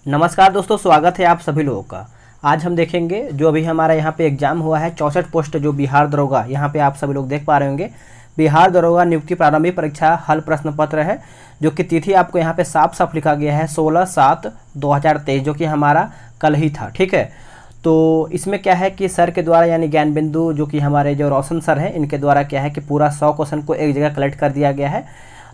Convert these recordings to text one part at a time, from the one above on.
नमस्कार दोस्तों, स्वागत है आप सभी लोगों का। आज हम देखेंगे जो अभी हमारा यहाँ पे एग्जाम हुआ है 64 पोस्ट जो बिहार दरोगा, यहाँ पे आप सभी लोग देख पा रहे होंगे। बिहार दरोगा नियुक्ति प्रारंभिक परीक्षा हल प्रश्न पत्र है, जो कि तिथि आपको यहाँ पे साफ साफ लिखा गया है 16/7/2023, जो कि हमारा कल ही था। ठीक है, तो इसमें क्या है कि सर के द्वारा यानी ज्ञान बिंदु जो कि हमारे जो रोशन सर हैं, इनके द्वारा क्या है कि पूरा 100 क्वेश्चन को एक जगह कलेक्ट कर दिया गया है।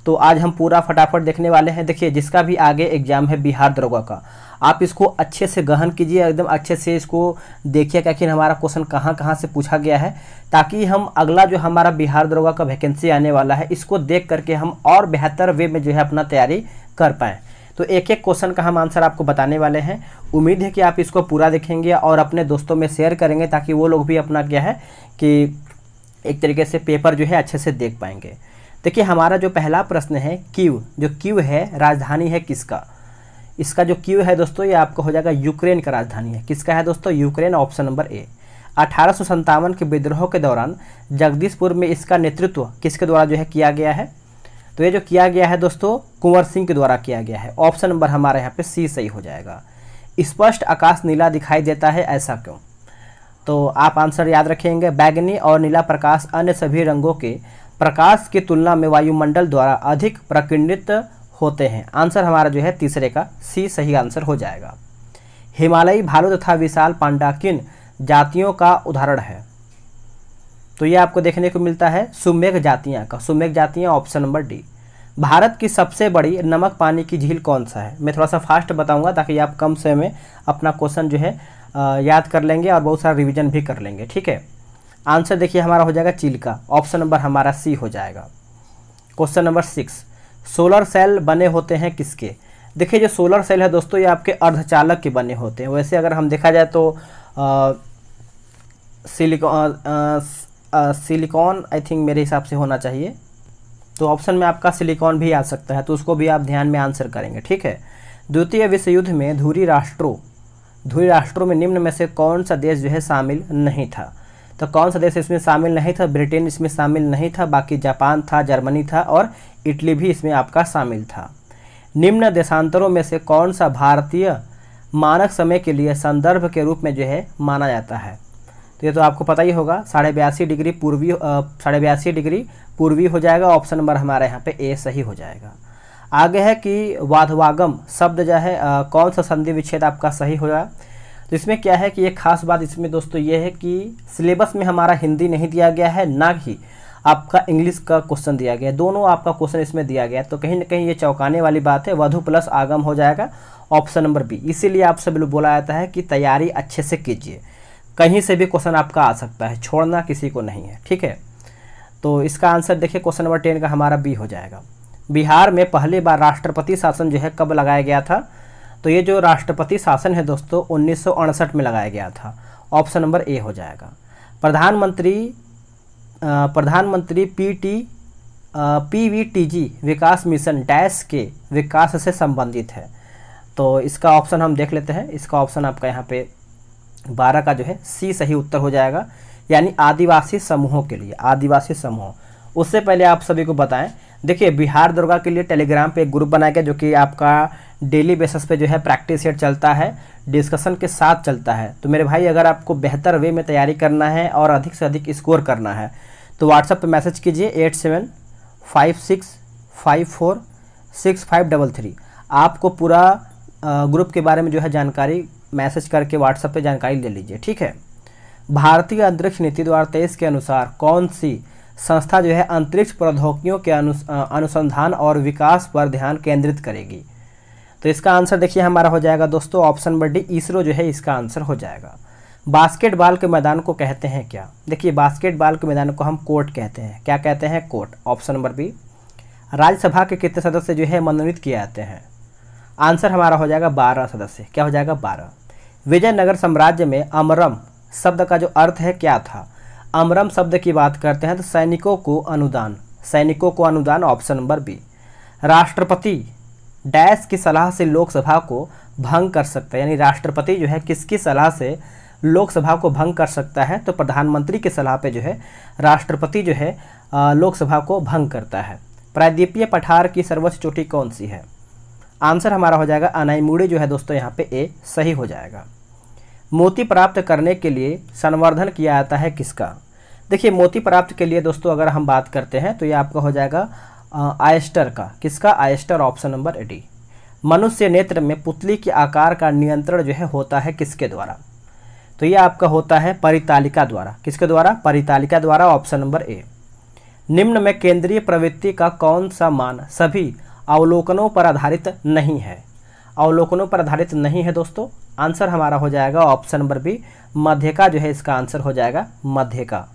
तो आज हम पूरा फटाफट देखने वाले हैं। देखिए, जिसका भी आगे एग्जाम है बिहार दरोगा का, आप इसको अच्छे से गहन कीजिए, एकदम अच्छे से इसको देखिए कि आखिर हमारा क्वेश्चन कहाँ कहाँ से पूछा गया है, ताकि हम अगला जो हमारा बिहार दरोगा का वैकेंसी आने वाला है, इसको देख करके हम और बेहतर वे में जो है अपना तैयारी कर पाएँ। तो एक एक क्वेश्चन का हम आंसर आपको बताने वाले हैं। उम्मीद है कि आप इसको पूरा देखेंगे और अपने दोस्तों में शेयर करेंगे, ताकि वो लोग भी अपना क्या है कि एक तरीके से पेपर जो है अच्छे से देख पाएंगे। देखिए, हमारा जो पहला प्रश्न है कीव, जो कीव है राजधानी है किसका? इसका जो कीव है दोस्तों, ये आपका हो जाएगा यूक्रेन का राजधानी है। किसका है दोस्तों? यूक्रेन, ऑप्शन नंबर ए। 1857 के विद्रोह के दौरान जगदीशपुर में इसका नेतृत्व किसके द्वारा जो है किया गया है? तो ये जो किया गया है दोस्तों, कुंवर सिंह के द्वारा किया गया है। ऑप्शन नंबर हमारे यहाँ पे सी सही हो जाएगा। स्पष्ट आकाश नीला दिखाई देता है, ऐसा क्यों? तो आप आंसर याद रखेंगे, बैगनी और नीला प्रकाश अन्य सभी रंगों के प्रकाश की तुलना में वायुमंडल द्वारा अधिक प्रकीर्णित होते हैं। आंसर हमारा जो है तीसरे का सी सही आंसर हो जाएगा। हिमालयी भालू तथा विशाल पांडा किन जातियों का उदाहरण है? तो ये आपको देखने को मिलता है सुमेघ जातियां का, सुमेघ जातियां, ऑप्शन नंबर डी। भारत की सबसे बड़ी नमक पानी की झील कौन सा है? मैं थोड़ा सा फास्ट बताऊंगा ताकि आप कम समय में अपना क्वेश्चन जो है याद कर लेंगे और बहुत सारा रिवीजन भी कर लेंगे। ठीक है, आंसर देखिए हमारा हो जाएगा चिल्का, ऑप्शन नंबर हमारा सी हो जाएगा। क्वेश्चन नंबर 6, सोलर सेल बने होते हैं किसके? देखिए, जो सोलर सेल है दोस्तों, ये आपके अर्धचालक के बने होते हैं। वैसे अगर हम देखा जाए तो सिलिकॉन आई थिंक मेरे हिसाब से होना चाहिए, तो ऑप्शन में आपका सिलिकॉन भी आ सकता है, तो उसको भी आप ध्यान में आंसर करेंगे। ठीक है, द्वितीय विश्व युद्ध में धुरी राष्ट्रों में निम्न में से कौन सा देश जो है शामिल नहीं था? तो कौन सा देश इसमें शामिल नहीं था? ब्रिटेन इसमें शामिल नहीं था, बाकी जापान था, जर्मनी था और इटली भी इसमें आपका शामिल था। निम्न देशांतरों में से कौन सा भारतीय मानक समय के लिए संदर्भ के रूप में जो है माना जाता है? तो ये तो आपको पता ही होगा, 82.5 डिग्री पूर्वी हो जाएगा। ऑप्शन नंबर हमारे यहाँ पे ए सही हो जाएगा। आगे है कि वाधवागम शब्द जो है कौन सा संधि विच्छेद आपका सही होगा? तो इसमें क्या है कि एक खास बात इसमें दोस्तों ये है कि सिलेबस में हमारा हिंदी नहीं दिया गया है, ना ही आपका इंग्लिश का क्वेश्चन दिया गया है। दोनों आपका क्वेश्चन इसमें दिया गया है, तो कहीं ना कहीं ये चौंकाने वाली बात है। वधु प्लस आगम हो जाएगा, ऑप्शन नंबर बी। इसीलिए आप सभी लोग बोला जाता है कि तैयारी अच्छे से कीजिए, कहीं से भी क्वेश्चन आपका आ सकता है, छोड़ना किसी को नहीं है। ठीक है, तो इसका आंसर देखिए क्वेश्चन नंबर 10 का हमारा बी हो जाएगा। बिहार में पहली बार राष्ट्रपति शासन जो है कब लगाया गया था? तो ये जो राष्ट्रपति शासन है दोस्तों 1968 में लगाया गया था। ऑप्शन नंबर ए हो जाएगा। प्रधानमंत्री PVTG विकास मिशन डैश के विकास से संबंधित है। तो इसका ऑप्शन हम देख लेते हैं। इसका ऑप्शन आपका यहाँ पे 12 का जो है सी सही उत्तर हो जाएगा, यानी आदिवासी समूहों के लिए, आदिवासी समूह। उससे पहले आप सभी को बताएं, देखिए बिहार दरोगा के लिए टेलीग्राम पे एक ग्रुप बनाया गया, जो कि आपका डेली बेसिस पे जो है प्रैक्टिस सेट चलता है, डिस्कशन के साथ चलता है। तो मेरे भाई, अगर आपको बेहतर वे में तैयारी करना है और अधिक से अधिक स्कोर करना है, तो व्हाट्सएप पे मैसेज कीजिए 8756546533। आपको पूरा ग्रुप के बारे में जो है जानकारी मैसेज करके व्हाट्सएप पे जानकारी ले लीजिए। ठीक है, भारतीय अंतरिक्ष नीति 2023 के अनुसार कौन सी संस्था जो है अंतरिक्ष प्रौद्योगिकियों के अनुसंधान और विकास पर ध्यान केंद्रित करेगी? तो इसका आंसर देखिए हमारा हो जाएगा दोस्तों, ऑप्शन नंबर डी, इसरो जो है इसका आंसर हो जाएगा। बास्केटबॉल के मैदान को कहते हैं क्या? देखिए, बास्केटबॉल के मैदान को हम कोर्ट कहते हैं। क्या कहते हैं? Court, option number B. Rajya Sabha के कितने सदस्य जो है मनोनीत किए जाते हैं? आंसर हमारा हो जाएगा 12 सदस्य। क्या हो जाएगा? 12। विजयनगर साम्राज्य में अमरम शब्द का जो अर्थ है क्या था? अमरम शब्द की बात करते हैं तो सैनिकों को अनुदान, ऑप्शन नंबर बी। राष्ट्रपति डैश की सलाह से लोकसभा को भंग कर सकता है, यानी राष्ट्रपति जो है किसकी सलाह से लोकसभा को भंग कर सकता है? तो प्रधानमंत्री की सलाह पे जो है राष्ट्रपति जो है लोकसभा को भंग करता है। प्रायद्वीपीय पठार की सर्वोच्च चोटी कौन सी है? आंसर हमारा हो जाएगा अनाइमुड़ी जो है दोस्तों यहाँ पे ए सही हो जाएगा। मोती प्राप्त करने के लिए संवर्धन किया जाता है किसका? देखिए मोती प्राप्त के लिए दोस्तों अगर हम बात करते हैं तो ये आपका हो जाएगा आयस्टर का। किसका? Oyster, option number D. मनुष्य नेत्र में पुतली के आकार का नियंत्रण जो है होता है किसके द्वारा? तो ये आपका होता है परितालिका द्वारा। किसके द्वारा? परितालिका द्वारा, ऑप्शन नंबर ए। निम्न में केंद्रीय प्रवृत्ति का कौन सा मान सभी अवलोकनों पर आधारित नहीं है? अवलोकनों पर आधारित नहीं है दोस्तों। आंसर हमारा हो जाएगा ऑप्शन नंबर बी, मध्यका जो है इसका आंसर हो जाएगा मध्यका।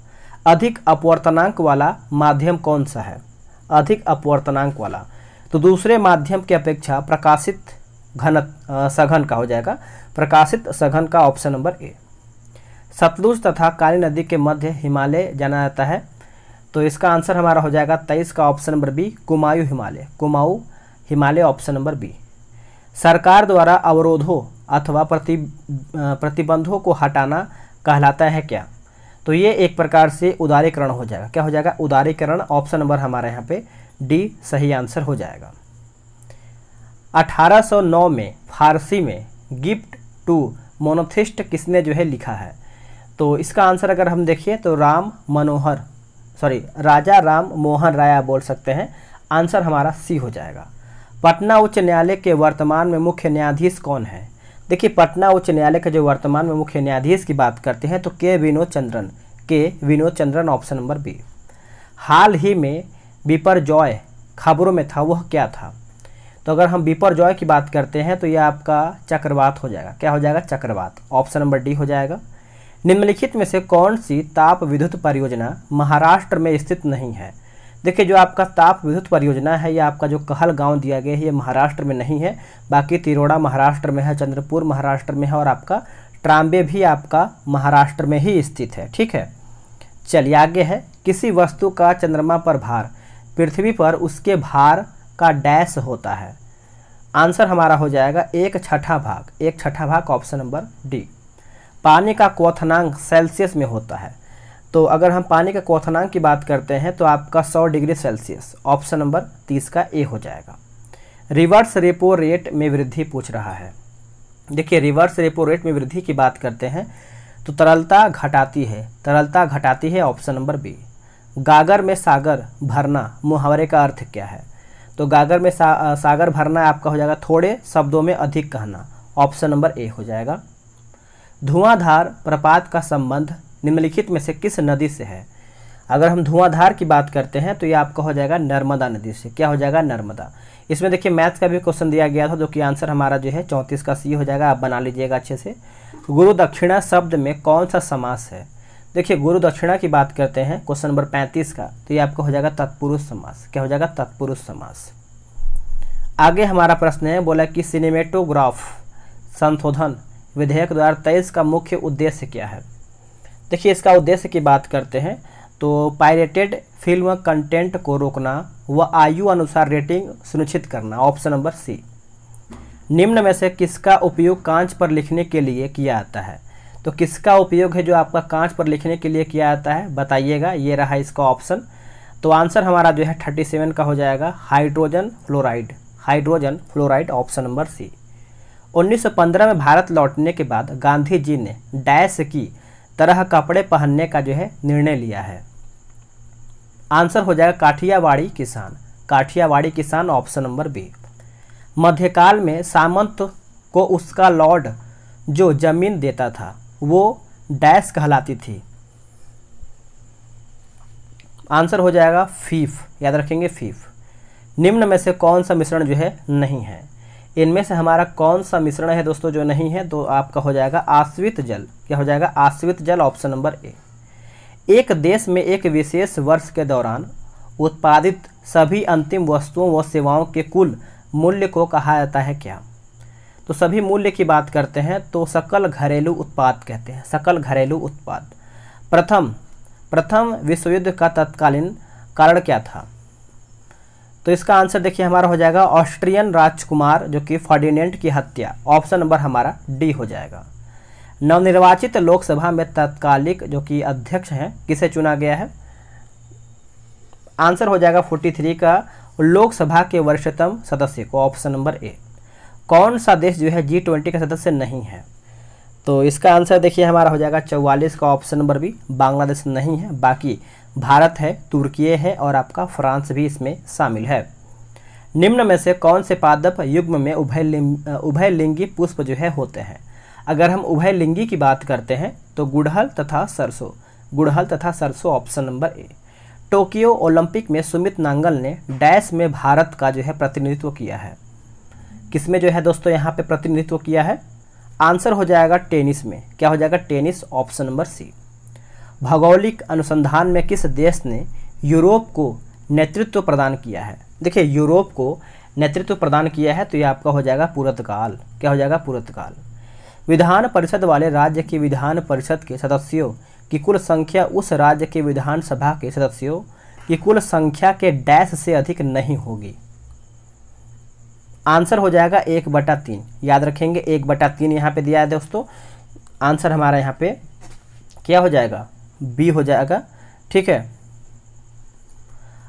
अधिक अपवर्तनांक वाला माध्यम कौन सा है? अधिक अपवर्तनांक वाला तो दूसरे माध्यम की अपेक्षा प्रकाशित सघन का हो जाएगा, प्रकाशित सघन का, ऑप्शन नंबर ए। सतलुज तथा काली नदी के मध्य हिमालय जाना जाता है, तो इसका आंसर हमारा हो जाएगा 23 का, option number B, Kumaon Himalaya. Kumaon Himalaya, option number B. सरकार द्वारा अवरोधों अथवा प्रतिबंधों को हटाना कहलाता है क्या? तो ये एक प्रकार से उदारीकरण हो जाएगा। क्या हो जाएगा? उदारीकरण, ऑप्शन नंबर हमारे यहाँ पे डी सही आंसर हो जाएगा। 1809 में फारसी में गिफ्ट टू मोनोथिस्ट किसने जो है लिखा है? तो इसका आंसर अगर हम देखिए तो राजा राम मोहन राय आप बोल सकते हैं। आंसर हमारा सी हो जाएगा। पटना उच्च न्यायालय के वर्तमान में मुख्य न्यायाधीश कौन है? देखिए पटना उच्च न्यायालय के जो वर्तमान में मुख्य न्यायाधीश की बात करते हैं तो K Vinod Chandran, option number B. हाल ही में बिपरजॉय खबरों में था, वह क्या था? तो अगर हम बिपरजॉय की बात करते हैं तो यह आपका चक्रवात हो जाएगा। क्या हो जाएगा? चक्रवात, ऑप्शन नंबर डी हो जाएगा। निम्नलिखित में से कौन सी ताप विद्युत परियोजना महाराष्ट्र में स्थित नहीं है? देखिए जो आपका ताप विद्युत परियोजना है यह आपका जो कहल गांव दिया गया है ये महाराष्ट्र में नहीं है, बाकी तिरोड़ा महाराष्ट्र में है, चंद्रपुर महाराष्ट्र में है और आपका ट्राम्बे भी आपका महाराष्ट्र में ही स्थित है। ठीक है, चलिए आगे है। किसी वस्तु का चंद्रमा पर भार पृथ्वी पर उसके भार का डैश होता है? आंसर हमारा हो जाएगा 1/6 भाग, 1/6 भाग, ऑप्शन नंबर डी। पानी का क्वथनांक सेल्सियस में होता है, तो अगर हम पानी का क्वथनांक की बात करते हैं तो आपका 100 डिग्री सेल्सियस, ऑप्शन नंबर 30 का ए हो जाएगा। रिवर्स रेपो रेट में वृद्धि पूछ रहा है। देखिए रिवर्स रेपो रेट में वृद्धि की बात करते हैं तो तरलता घटाती है, ऑप्शन नंबर बी। गागर में सागर भरना मुहावरे का अर्थ क्या है? तो गागर में सागर भरना आपका हो जाएगा थोड़े शब्दों में अधिक कहना, ऑप्शन नंबर ए हो जाएगा। धुआंधार प्रपात का संबंध निम्नलिखित में से किस नदी से है? अगर हम धुआंधार की बात करते हैं तो ये आपका हो जाएगा नर्मदा नदी से। क्या हो जाएगा? नर्मदा। इसमें देखिए मैथ्स का भी क्वेश्चन दिया गया था जो कि आंसर हमारा जो है 34 का सी हो जाएगा, आप बना लीजिएगा अच्छे से। गुरु दक्षिणा शब्द में कौन सा समास है? देखिए गुरु दक्षिणा की बात करते हैं क्वेश्चन नंबर 35 का, तो ये आपका हो जाएगा तत्पुरुष समास। क्या हो जाएगा? तत्पुरुष समास। आगे हमारा प्रश्न है, बोला कि सिनेमेटोग्राफ संशोधन विधेयक 2023 का मुख्य उद्देश्य क्या है? देखिए इसका उद्देश्य की बात करते हैं तो पायरेटेड फिल्म कंटेंट को रोकना व आयु अनुसार रेटिंग सुनिश्चित करना, ऑप्शन नंबर सी। निम्न में से किसका उपयोग कांच पर लिखने के लिए किया जाता है? तो किसका उपयोग है जो आपका कांच पर लिखने के लिए किया जाता है, बताइएगा। ये रहा इसका ऑप्शन। तो आंसर हमारा जो है 37 का हो जाएगा hydrogen fluoride, option number C. 1915 में भारत लौटने के बाद गांधी जी ने डैश की तरह कपड़े पहनने का जो है निर्णय लिया है? आंसर हो जाएगा काठियावाड़ी किसान, ऑप्शन नंबर बी। मध्यकाल में सामंत को उसका लॉर्ड जो जमीन देता था वो डैश कहलाती थी? आंसर हो जाएगा फीफ, याद रखेंगे फीफ। निम्न में से कौन सा मिश्रण जो है नहीं है? इनमें से हमारा कौन सा मिश्रण है दोस्तों जो नहीं है? तो आपका हो जाएगा आश्रित जल। क्या हो जाएगा? आश्रित जल, ऑप्शन नंबर ए। एक देश में एक विशेष वर्ष के दौरान उत्पादित सभी अंतिम वस्तुओं व सेवाओं के कुल मूल्य को कहा जाता है क्या? तो सभी मूल्य की बात करते हैं तो सकल घरेलू उत्पाद कहते हैं, सकल घरेलू उत्पाद। प्रथम विश्व युद्ध का तत्कालीन कारण क्या था? तो इसका आंसर देखिए हमारा हो जाएगा ऑस्ट्रियन राजकुमार जो कि फर्डिनेंड की हत्या, ऑप्शन नंबर हमारा डी हो जाएगा। नवनिर्वाचित लोकसभा में तत्कालिक जो कि अध्यक्ष हैं किसे चुना गया है? आंसर हो जाएगा 43 का लोकसभा के वरिष्ठतम सदस्य को, ऑप्शन नंबर ए। कौन सा देश जो है G20 का सदस्य नहीं है? तो इसका आंसर देखिए हमारा हो जाएगा 44 का ऑप्शन नंबर बी, बांग्लादेश नहीं है। बाकी भारत है, तुर्की है और आपका फ्रांस भी इसमें शामिल है। निम्न में से कौन से पादप युग्म में उभयलिंगी पुष्प जो है होते हैं? अगर हम उभयलिंगी की बात करते हैं तो गुड़हल तथा सरसों, गुड़हल तथा सरसों ऑप्शन नंबर ए। टोक्यो ओलंपिक में सुमित नांगल ने डैश में भारत का जो है प्रतिनिधित्व किया है? किसमें जो है दोस्तों यहाँ पे प्रतिनिधित्व किया है? आंसर हो जाएगा टेनिस में। क्या हो जाएगा? Tennis option number C. भौगोलिक अनुसंधान में किस देश ने यूरोप को नेतृत्व प्रदान किया है? देखिए यूरोप को नेतृत्व प्रदान किया है तो ये आपका हो जाएगा पुर्तगाल। क्या हो जाएगा? पुर्तगाल। विधान परिषद वाले राज्य की विधान परिषद के सदस्यों की कुल संख्या उस राज्य के विधानसभा के सदस्यों की कुल संख्या के डैश से अधिक नहीं होगी। आंसर हो जाएगा 1/3। याद रखेंगे 1/3 यहाँ पे दिया है दोस्तों। आंसर हमारा यहाँ पे क्या हो जाएगा? बी हो जाएगा। ठीक है,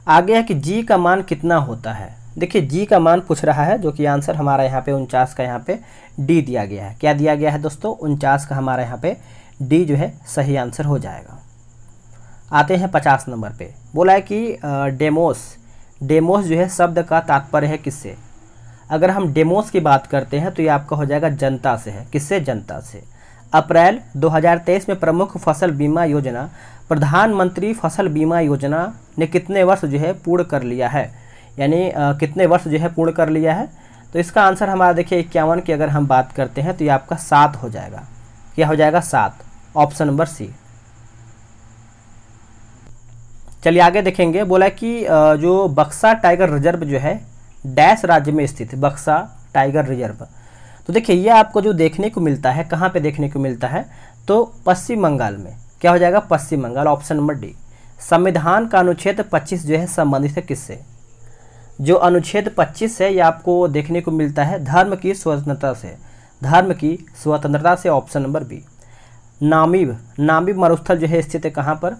आगे है कि जी का मान कितना होता है? देखिए जी का मान पूछ रहा है, जो कि आंसर हमारा यहाँ पे 49 का यहाँ पे डी दिया गया है। क्या दिया गया है दोस्तों? 49 का हमारा यहाँ पे डी जो है सही आंसर हो जाएगा। आते हैं 50 नंबर पे। बोला है कि डेमोस, डेमोस जो है शब्द का तात्पर्य है किससे? अगर हम डेमोस की बात करते हैं तो ये आपका हो जाएगा जनता से है। किससे? जनता से। अप्रैल 2023 में प्रमुख फसल बीमा योजना प्रधानमंत्री फसल बीमा योजना ने कितने वर्ष जो है पूर्ण कर लिया है? यानी कितने वर्ष जो है पूर्ण कर लिया है? तो इसका आंसर हमारा देखिए 51 की अगर हम बात करते हैं तो ये आपका 7 हो जाएगा। क्या हो जाएगा? 7 ऑप्शन नंबर सी। चलिए आगे देखेंगे। बोला कि जो बक्सा टाइगर रिजर्व जो है डैश राज्य में स्थित है। बक्सा टाइगर रिजर्व, तो देखिए ये आपको जो देखने को मिलता है, कहाँ पे देखने को मिलता है? तो पश्चिम बंगाल में। क्या हो जाएगा? पश्चिम बंगाल ऑप्शन नंबर डी। संविधान का अनुच्छेद 25 जो है संबंधित है किससे? जो अनुच्छेद 25 है ये आपको देखने को मिलता है धर्म की स्वतंत्रता से। धर्म की स्वतंत्रता से option number B. Namib, Namib मरुस्थल जो है स्थित है कहाँ पर?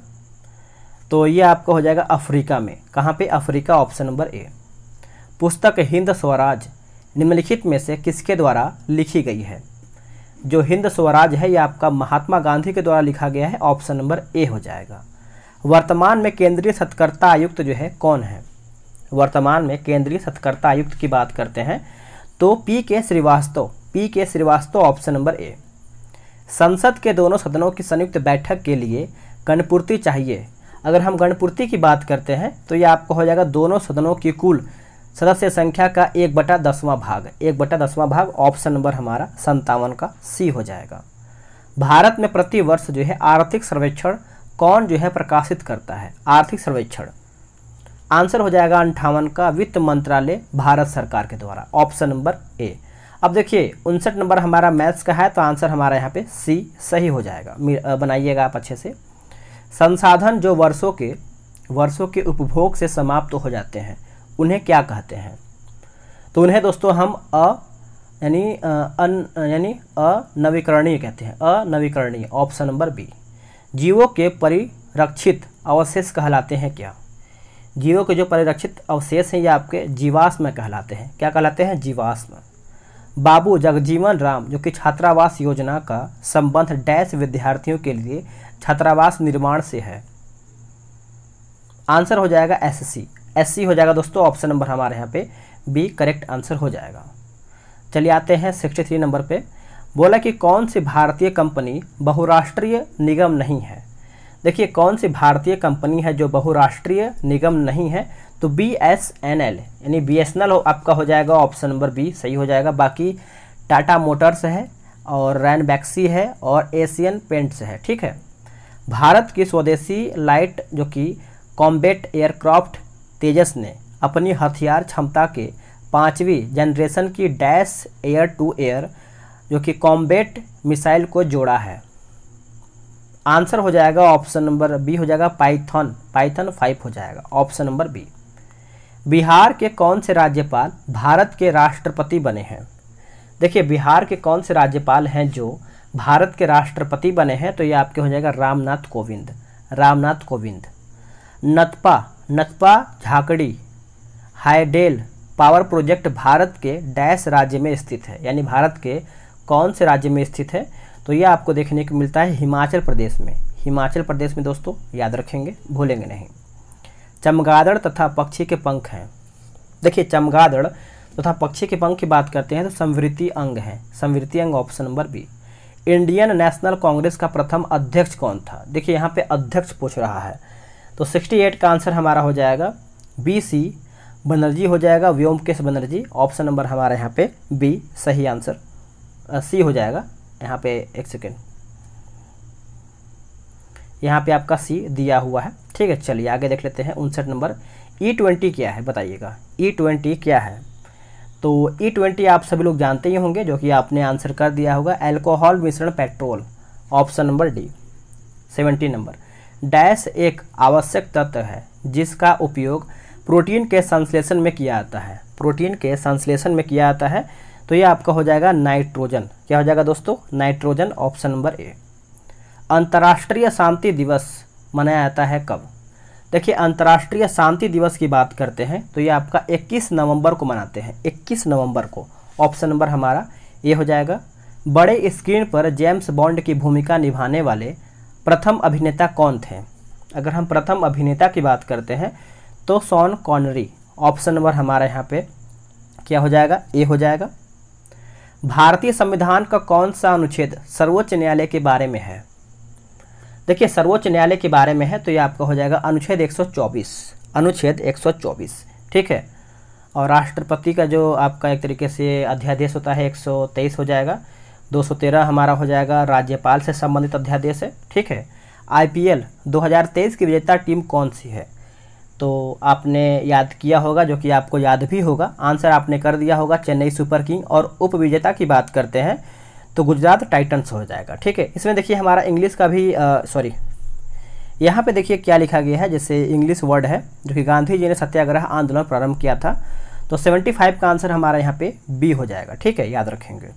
तो ये आपका हो जाएगा अफ्रीका में। कहाँ पे? अफ्रीका ऑप्शन नंबर ए। पुस्तक हिंद स्वराज निम्नलिखित में से किसके द्वारा लिखी गई है? जो हिंद स्वराज है ये आपका महात्मा गांधी के द्वारा लिखा गया है। ऑप्शन नंबर ए हो जाएगा। वर्तमान में केंद्रीय सत्कर्ता आयुक्त जो है कौन है? वर्तमान में केंद्रीय सत्कर्ता आयुक्त की बात करते हैं तो P K. Srivastava, P K. Srivastava option number A. संसद के दोनों सदनों की संयुक्त बैठक के लिए गणपूर्ति चाहिए। अगर हम गणपूर्ति की बात करते हैं तो ये आपको हो जाएगा दोनों सदनों की कुल सदस्य संख्या का 1/10वां भाग। 1/10वां भाग ऑप्शन नंबर हमारा 57 का सी हो जाएगा। भारत में प्रति वर्ष जो है आर्थिक सर्वेक्षण कौन जो है प्रकाशित करता है? आर्थिक सर्वेक्षण आंसर हो जाएगा 58 का वित्त मंत्रालय भारत सरकार के द्वारा। ऑप्शन नंबर ए। अब देखिए 59 नंबर हमारा मैथ्स का है तो आंसर हमारा यहाँ पे सी सही हो जाएगा। बनाइएगा आप अच्छे से। संसाधन जो वर्षों के उपभोग से समाप्त हो जाते हैं उन्हें क्या कहते हैं? तो उन्हें दोस्तों हम अनवीकरणीय कहते हैं। अनवीकरणीय ऑप्शन नंबर बी। जीवों के परिरक्षित अवशेष कहलाते हैं क्या? जीवों के जो परिरक्षित अवशेष हैं ये आपके जीवाश्म कहलाते हैं। क्या कहलाते हैं? जीवाश्म। बाबू जगजीवन राम जो कि छात्रावास योजना का संबंध डैश विद्यार्थियों के लिए छात्रावास निर्माण से है? आंसर हो जाएगा एससी। एससी हो जाएगा दोस्तों। ऑप्शन नंबर हमारे यहाँ पे बी करेक्ट आंसर हो जाएगा। चलिए आते हैं 63 नंबर पे। बोला कि कौन सी भारतीय कंपनी बहुराष्ट्रीय निगम नहीं है? देखिए कौन सी भारतीय कंपनी है जो बहुराष्ट्रीय निगम नहीं है? तो BSNL यानी BSNL आपका हो जाएगा। ऑप्शन नंबर बी सही हो जाएगा। बाकी टाटा मोटर्स है और रैनबैक्सी है और एशियन पेंट्स है। ठीक है। भारत की स्वदेशी लाइट जो कि कॉम्बैट एयरक्राफ्ट तेजस ने अपनी हथियार क्षमता के 5वीं जनरेशन की डैश एयर टू एयर जो कि कॉम्बैट मिसाइल को जोड़ा है? आंसर हो जाएगा ऑप्शन नंबर बी हो जाएगा पाइथन 5 हो जाएगा। Option number B. बिहार के कौन से राज्यपाल भारत के राष्ट्रपति बने हैं? देखिए बिहार के कौन से राज्यपाल हैं जो भारत के राष्ट्रपति बने हैं? तो ये आपके हो जाएगा Ramnath Kovind. Ramnath Kovind. नतपा Jhakri hydel power project Bharat के डैश राज्य में स्थित है, यानी भारत के कौन से राज्य में स्थित है? तो ये आपको देखने को मिलता है हिमाचल प्रदेश में। हिमाचल प्रदेश में दोस्तों, याद रखेंगे, भूलेंगे नहीं। चमगादड़ तथा पक्षी के पंख हैं। देखिए, चमगादड़ तथा पक्षी के पंख की बात करते हैं तो संवृत्ति अंग है। संवृत्ति अंग option number B. Indian National Congress का प्रथम अध्यक्ष कौन था? देखिए, यहाँ पे अध्यक्ष पूछ रहा है, तो 68 का आंसर हमारा हो जाएगा बी सी बनर्जी हो जाएगा, व्योमकेश बनर्जी। ऑप्शन नंबर हमारा यहाँ पे बी सही आंसर, सी हो जाएगा। यहाँ पे एक सेकेंड, यहाँ पे आपका सी दिया हुआ है, ठीक है। चलिए आगे देख लेते हैं। 59 नंबर, E20 क्या है बताइएगा? E20 क्या है? तो E20 आप सभी लोग जानते ही होंगे, जो कि आपने आंसर कर दिया होगा, अल्कोहल मिश्रण petrol. Option number D. 70 number, dash एक आवश्यक तत्व है जिसका उपयोग प्रोटीन के संश्लेषण में किया जाता है। प्रोटीन के संश्लेषण में किया जाता है, तो ये आपका हो जाएगा नाइट्रोजन। क्या हो जाएगा दोस्तों? नाइट्रोजन। ऑप्शन नंबर ए। अंतर्राष्ट्रीय शांति दिवस मनाया जाता है कब? देखिए, अंतर्राष्ट्रीय शांति दिवस की बात करते हैं तो ये आपका 21 नवंबर को मनाते हैं, 21 नवंबर को। ऑप्शन नंबर हमारा ये हो जाएगा। बड़े स्क्रीन पर जेम्स बॉन्ड की भूमिका निभाने वाले प्रथम अभिनेता कौन थे? अगर हम प्रथम अभिनेता की बात करते हैं तो शॉन कॉनरी। ऑप्शन नंबर हमारा यहाँ पे क्या हो जाएगा? ए हो जाएगा। भारतीय संविधान का कौन सा अनुच्छेद सर्वोच्च न्यायालय के बारे में है? देखिए, सर्वोच्च न्यायालय के बारे में है तो ये आपका हो जाएगा अनुच्छेद 124। अनुच्छेद 124, ठीक है। और राष्ट्रपति का जो आपका एक तरीके से अध्यादेश होता है 123 हो जाएगा। 213 हमारा हो जाएगा राज्यपाल से संबंधित अध्यादेश है, ठीक है। IPL 2023 की विजेता टीम कौन सी है? तो आपने याद किया होगा, जो कि आपको याद भी होगा, आंसर आपने कर दिया होगा, चेन्नई सुपर किंग। और उप विजेता की बात करते हैं तो गुजरात टाइटंस हो जाएगा, ठीक है। इसमें देखिए हमारा इंग्लिश का भी सॉरी, यहाँ पे देखिए क्या लिखा गया है, जैसे इंग्लिश वर्ड है, जो कि गांधी जी ने सत्याग्रह आंदोलन प्रारंभ किया था। तो 75 का आंसर हमारा यहाँ पे बी हो जाएगा, ठीक है, याद रखेंगे।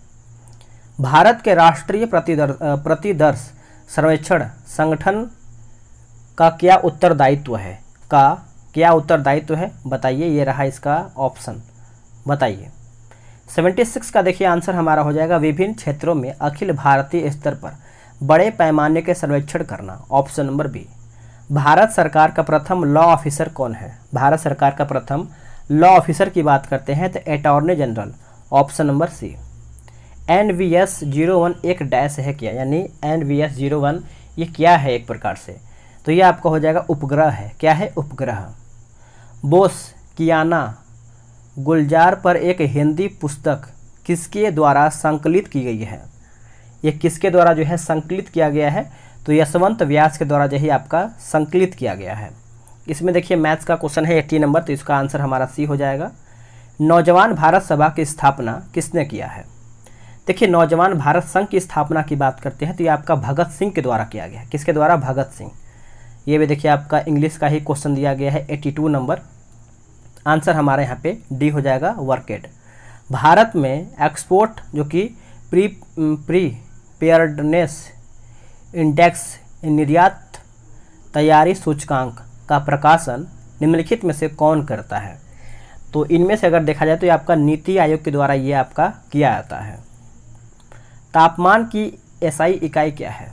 भारत के राष्ट्रीय प्रतिदर्श सर्वेक्षण संगठन का क्या उत्तरदायित्व है? क्या उत्तरदायित्व है बताइए? ये रहा इसका ऑप्शन, बताइए। 76 का देखिए आंसर हमारा हो जाएगा विभिन्न क्षेत्रों में अखिल भारतीय स्तर पर बड़े पैमाने के सर्वेक्षण करना। Option number B. भारत सरकार का प्रथम लॉ ऑफिसर कौन है? भारत सरकार का प्रथम लॉ ऑफिसर की बात करते हैं तो attorney general. Option number C. NVS 01 एक डैश है क्या? यानी NVS 01 ये क्या है एक प्रकार से? तो ये आपका हो जाएगा उपग्रह है। क्या है? उपग्रह। बोस कियाना गुलजार पर एक हिंदी पुस्तक किसके द्वारा संकलित की गई है? ये किसके द्वारा जो है संकलित किया गया है? तो यशवंत व्यास के द्वारा जो है आपका संकलित किया गया है। इसमें देखिए मैथ्स का क्वेश्चन है 80 नंबर, तो इसका आंसर हमारा सी हो जाएगा। नौजवान भारत सभा की स्थापना किसने किया है? देखिए, नौजवान भारत संघ की स्थापना की बात करते हैं तो ये आपका भगत सिंह के द्वारा किया गया है। किसके द्वारा? भगत सिंह। ये भी देखिए आपका इंग्लिश का ही क्वेश्चन दिया गया है 82 नंबर। आंसर हमारे यहाँ पे डी हो जाएगा, वर्केड। भारत में एक्सपोर्ट जो कि प्रीपेयर्डनेस इंडेक्स निर्यात तैयारी सूचकांक का प्रकाशन निम्नलिखित में से कौन करता है? तो इनमें से अगर देखा जाए तो ये आपका नीति आयोग के द्वारा ये आपका किया जाता है। तापमान की SI इकाई क्या है?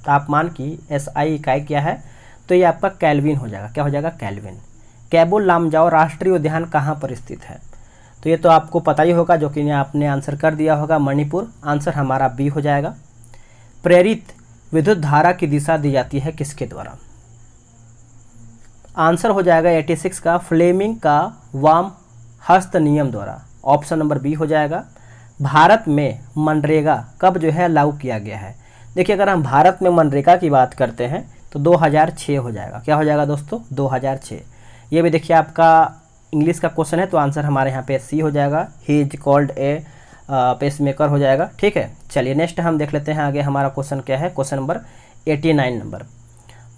तापमान की SI इकाई क्या है? तो ये आपका केल्विन हो जाएगा। क्या हो जाएगा? केल्विन। कैबुल लामजाओ राष्ट्रीय उद्यान कहाँ पर स्थित है? तो ये तो आपको पता ही होगा, जो कि आपने आंसर कर दिया होगा, मणिपुर। आंसर हमारा बी हो जाएगा। प्रेरित विद्युत धारा की दिशा दी जाती है किसके द्वारा? आंसर हो जाएगा 86 का फ्लेमिंग का वाम हस्त नियम द्वारा। ऑप्शन नंबर बी हो जाएगा। भारत में मनरेगा कब जो है लागू किया गया है? देखिए, अगर हम भारत में मनरेगा की बात करते हैं तो 2006 हो जाएगा। क्या हो जाएगा दोस्तों? 2006। ये भी देखिए आपका इंग्लिश का क्वेश्चन है, तो आंसर हमारे यहाँ पे सी हो जाएगा। He is called a pacemaker हो जाएगा, ठीक है। चलिए नेक्स्ट हम देख लेते हैं आगे हमारा क्वेश्चन क्या है। क्वेश्चन नंबर 89 नंबर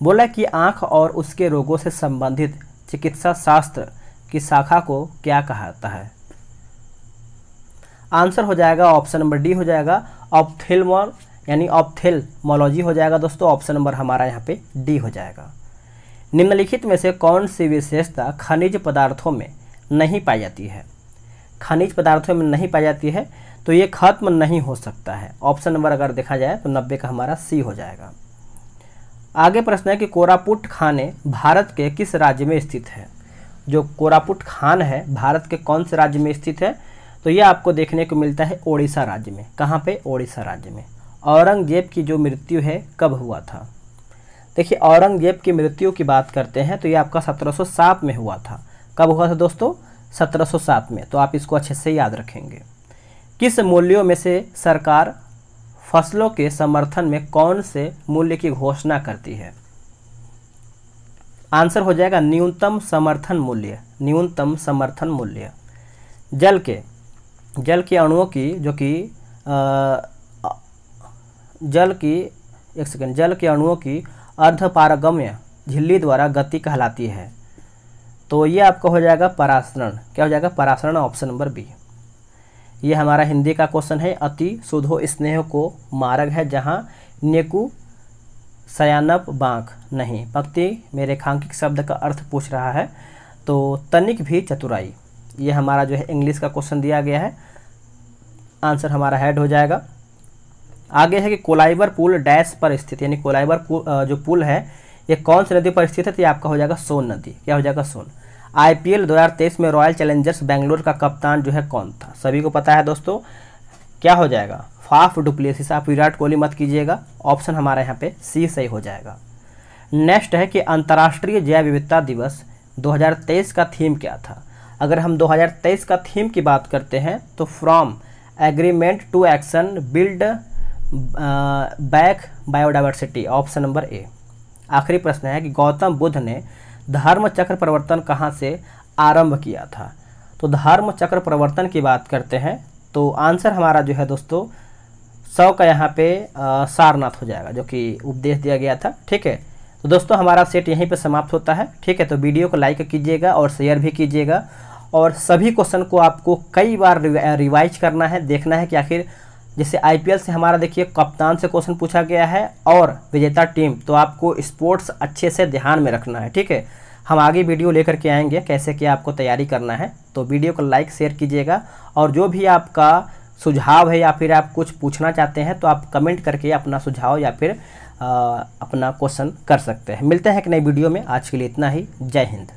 बोला कि आँख और उसके रोगों से संबंधित चिकित्सा शास्त्र की शाखा को क्या कहा जाता है? आंसर हो जाएगा ऑप्शन नंबर डी हो जाएगा, ऑप्थेल्मोल यानी ऑप्थेल्मोलॉजी हो जाएगा दोस्तों। ऑप्शन नंबर हमारा यहाँ पे डी हो जाएगा। निम्नलिखित में से कौन सी विशेषता खनिज पदार्थों में नहीं पाई जाती है? खनिज पदार्थों में नहीं पाई जाती है तो ये खत्म नहीं हो सकता है। ऑप्शन नंबर अगर देखा जाए तो 90 का हमारा सी हो जाएगा। आगे प्रश्न है कि कोरापुट खाने भारत के किस राज्य में स्थित है। जो कोरापुट खान है भारत के कौन से राज्य में स्थित है, तो ये आपको देखने को मिलता है ओडिशा राज्य में। कहाँ पे? ओडिशा राज्य में। औरंगजेब की जो मृत्यु है कब हुआ था? देखिए औरंगजेब की मृत्यु की बात करते हैं तो ये आपका 1707 में हुआ था। कब हुआ था दोस्तों? 1707 में। तो आप इसको अच्छे से याद रखेंगे। किस मूल्यों में से सरकार फसलों के समर्थन में कौन से मूल्य की घोषणा करती है? आंसर हो जाएगा न्यूनतम समर्थन मूल्य। न्यूनतम समर्थन मूल्य जल के अणुओं की जो कि जल के अणुओं की अर्धपारगम्य झिल्ली द्वारा गति कहलाती है। तो ये आपका हो जाएगा परासरण। क्या हो जाएगा? परासरण। Option number B. ये हमारा हिंदी का क्वेश्चन है। अति सुधो स्नेह को मार्ग है जहाँ नेकु सयानप बांक नहीं। पंक्ति में रेखांकित शब्द का अर्थ पूछ रहा है तो तनिक भी चतुराई। ये हमारा जो है इंग्लिश का क्वेश्चन दिया गया है। आंसर हमारा हेड हो जाएगा। आगे है कि कोलाइबर पुल डैश पर स्थित, यानी कोलाइबर जो पुल है ये कौन सी नदी पर स्थित है? तो ये आपका हो जाएगा सोन नदी। क्या हो जाएगा? सोन। IPL 2023 में रॉयल चैलेंजर्स बेंगलोर का कप्तान जो है कौन था? सभी को पता है दोस्तों। क्या हो जाएगा? Faf du Plessis. आप विराट कोहली मत कीजिएगा। ऑप्शन हमारा यहाँ पे सी सही हो जाएगा। नेक्स्ट है कि अंतर्राष्ट्रीय जैव विविधता दिवस 2023 का थीम क्या था? अगर हम 2023 का थीम की बात करते हैं तो from agreement to action build back biodiversity. Option number A. आखिरी प्रश्न है कि गौतम बुद्ध ने धर्म चक्र परिवर्तन कहाँ से आरंभ किया था? तो धर्म चक्र परिवर्तन की बात करते हैं तो आंसर हमारा जो है दोस्तों 100 का यहाँ पे सारनाथ हो जाएगा, जो कि उपदेश दिया गया था। ठीक है, तो दोस्तों हमारा सेट यहीं पे समाप्त होता है। ठीक है, तो वीडियो को लाइक कीजिएगा और शेयर भी कीजिएगा, और सभी क्वेश्चन को आपको कई बार रिवाइज करना है, देखना है कि आखिर जैसे IPL से हमारा देखिए कप्तान से क्वेश्चन पूछा गया है और विजेता टीम, तो आपको स्पोर्ट्स अच्छे से ध्यान में रखना है। ठीक है, हम आगे वीडियो लेकर के आएंगे कैसे क्या आपको तैयारी करना है। तो वीडियो को लाइक शेयर कीजिएगा, और जो भी आपका सुझाव है या फिर आप कुछ पूछना चाहते हैं तो आप कमेंट करके अपना सुझाव या फिर अपना क्वेश्चन कर सकते हैं। मिलते हैं एक नई वीडियो में। आज के लिए इतना ही। जय हिंद।